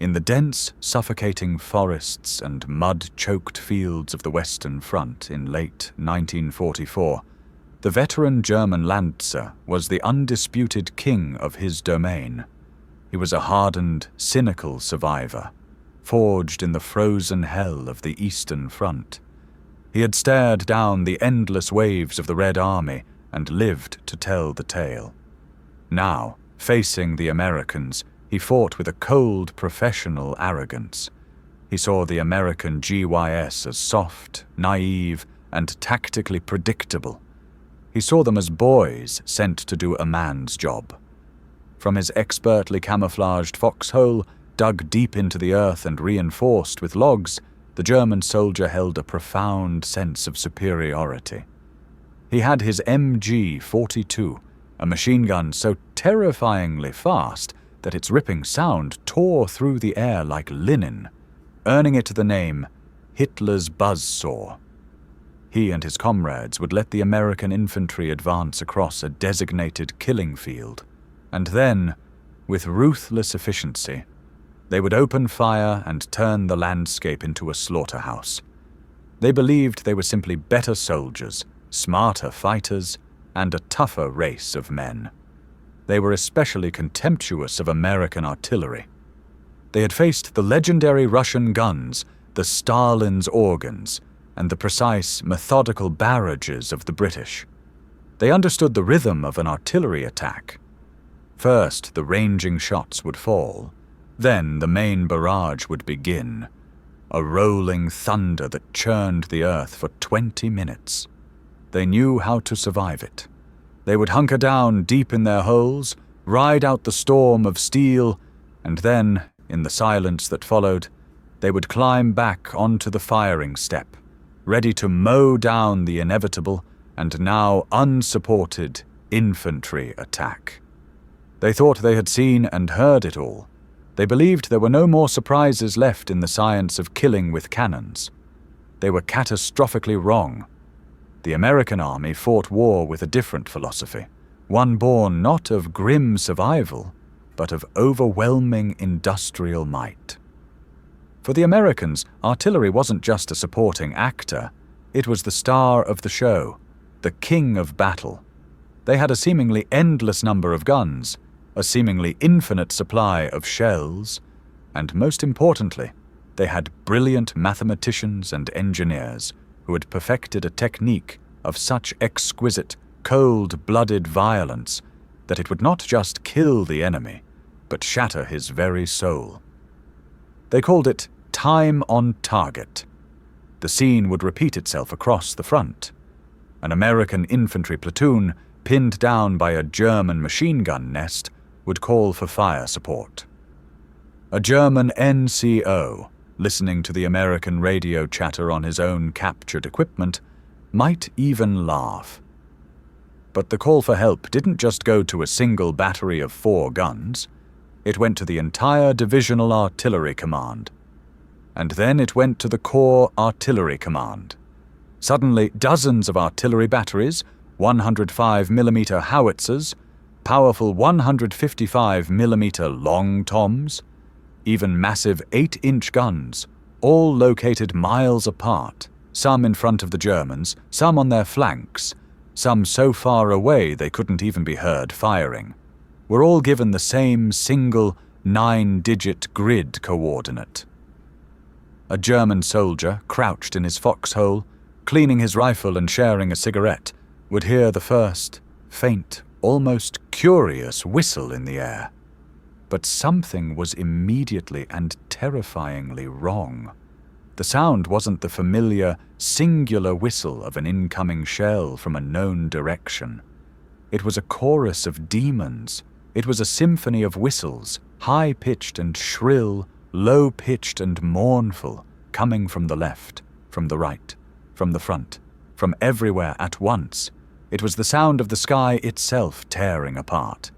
In the dense, suffocating forests and mud-choked fields of the Western Front in late 1944, the veteran German Lancer was the undisputed king of his domain. He was a hardened, cynical survivor, forged in the frozen hell of the Eastern Front. He had stared down the endless waves of the Red Army and lived to tell the tale. Now, facing the Americans, he fought with a cold, professional arrogance. He saw the American G.I.s. as soft, naive, and tactically predictable. He saw them as boys sent to do a man's job. From his expertly camouflaged foxhole, dug deep into the earth and reinforced with logs, the German soldier held a profound sense of superiority. He had his MG-42, a machine gun so terrifyingly fast that its ripping sound tore through the air like linen, earning it the name Hitler's Buzzsaw. He and his comrades would let the American infantry advance across a designated killing field, and then, with ruthless efficiency, they would open fire and turn the landscape into a slaughterhouse. They believed they were simply better soldiers, smarter fighters, and a tougher race of men. They were especially contemptuous of American artillery. They had faced the legendary Russian guns, the Stalin's organs, and the precise, methodical barrages of the British. They understood the rhythm of an artillery attack. First, the ranging shots would fall. Then the main barrage would begin, a rolling thunder that churned the earth for 20 minutes. They knew how to survive it. They would hunker down deep in their holes, ride out the storm of steel, and then, in the silence that followed, they would climb back onto the firing step, ready to mow down the inevitable and now unsupported infantry attack. They thought they had seen and heard it all. They believed there were no more surprises left in the science of killing with cannons. They were catastrophically wrong. The American army fought war with a different philosophy, one born not of grim survival, but of overwhelming industrial might. For the Americans, artillery wasn't just a supporting actor, it was the star of the show, the king of battle. They had a seemingly endless number of guns, a seemingly infinite supply of shells, and most importantly, they had brilliant mathematicians and engineers who had perfected a technique of such exquisite, cold-blooded violence that it would not just kill the enemy, but shatter his very soul. They called it time on target. The scene would repeat itself across the front. An American infantry platoon, pinned down by a German machine gun nest, would call for fire support. A German NCO, listening to the American radio chatter on his own captured equipment, might even laugh. But the call for help didn't just go to a single battery of 4 guns. It went to the entire Divisional Artillery Command. And then it went to the Corps Artillery Command. Suddenly, dozens of artillery batteries, 105mm howitzers, powerful 155mm long toms, even massive 8-inch guns, all located miles apart, some in front of the Germans, some on their flanks, some so far away they couldn't even be heard firing, were all given the same single 9-digit grid coordinate. A German soldier, crouched in his foxhole, cleaning his rifle and sharing a cigarette, would hear the first, faint, almost curious whistle in the air. But something was immediately and terrifyingly wrong. The sound wasn't the familiar, singular whistle of an incoming shell from a known direction. It was a chorus of demons. It was a symphony of whistles, high-pitched and shrill, low-pitched and mournful, coming from the left, from the right, from the front, from everywhere at once. It was the sound of the sky itself tearing apart.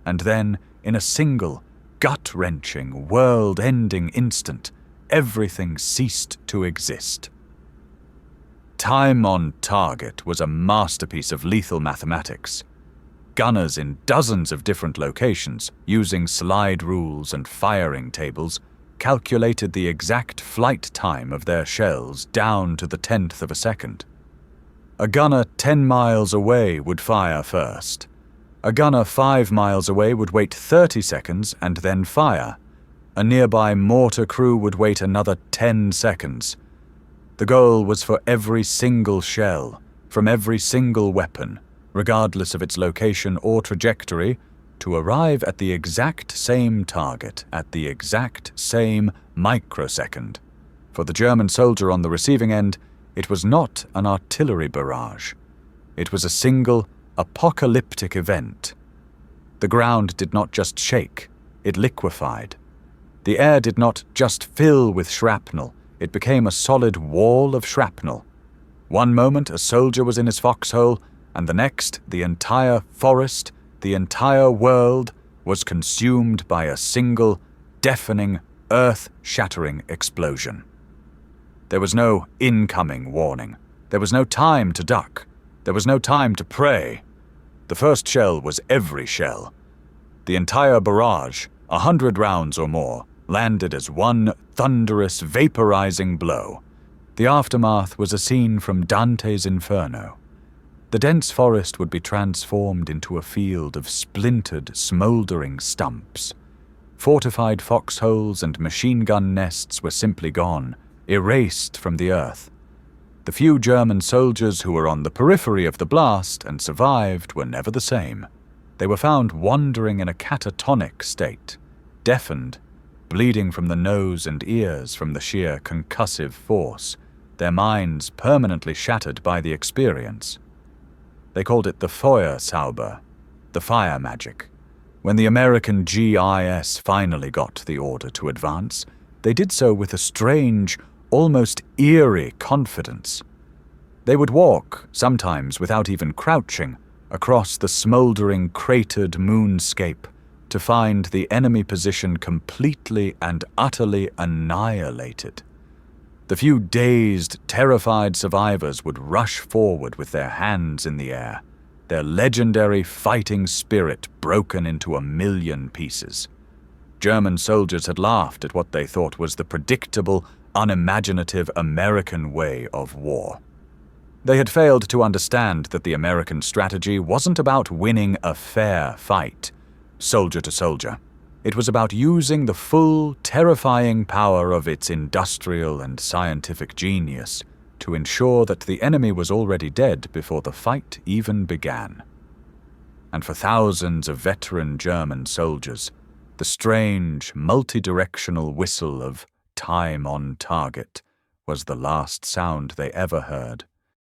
And then, in a single, gut-wrenching, world-ending instant, everything ceased to exist. Time on target was a masterpiece of lethal mathematics. Gunners in dozens of different locations, using slide rules and firing tables, calculated the exact flight time of their shells down to the 10th of a second. A gunner 10 miles away would fire first. A gunner 5 miles away would wait 30 seconds and then fire. A nearby mortar crew would wait another 10 seconds. The goal was for every single shell, from every single weapon, regardless of its location or trajectory, to arrive at the exact same target at the exact same microsecond. For the German soldier on the receiving end, it was not an artillery barrage. It was a single, apocalyptic event. The ground did not just shake, it liquefied. The air did not just fill with shrapnel, it became a solid wall of shrapnel. One moment a soldier was in his foxhole, and the next the entire forest, the entire world, was consumed by a single, deafening, earth-shattering explosion. There was no incoming warning. There was no time to duck. There was no time to pray. The first shell was every shell. The entire barrage, 100 rounds or more, landed as one thunderous, vaporizing blow. The aftermath was a scene from Dante's Inferno. The dense forest would be transformed into a field of splintered, smoldering stumps. Fortified foxholes and machine gun nests were simply gone, erased from the earth. The few German soldiers who were on the periphery of the blast and survived were never the same. They were found wandering in a catatonic state, deafened, bleeding from the nose and ears from the sheer concussive force, their minds permanently shattered by the experience. They called it the Feuerzauber, the fire magic. When the American G.I.s. finally got the order to advance, they did so with a strange, almost eerie confidence. They would walk, sometimes without even crouching, across the smoldering, cratered moonscape to find the enemy position completely and utterly annihilated. The few dazed, terrified survivors would rush forward with their hands in the air, their legendary fighting spirit broken into a million pieces. German soldiers had laughed at what they thought was the predictable, unimaginative American way of war. They had failed to understand that the American strategy wasn't about winning a fair fight, soldier to soldier. It was about using the full, terrifying power of its industrial and scientific genius to ensure that the enemy was already dead before the fight even began. And for thousands of veteran German soldiers, the strange, multi-directional whistle of time on target was the last sound they ever heard.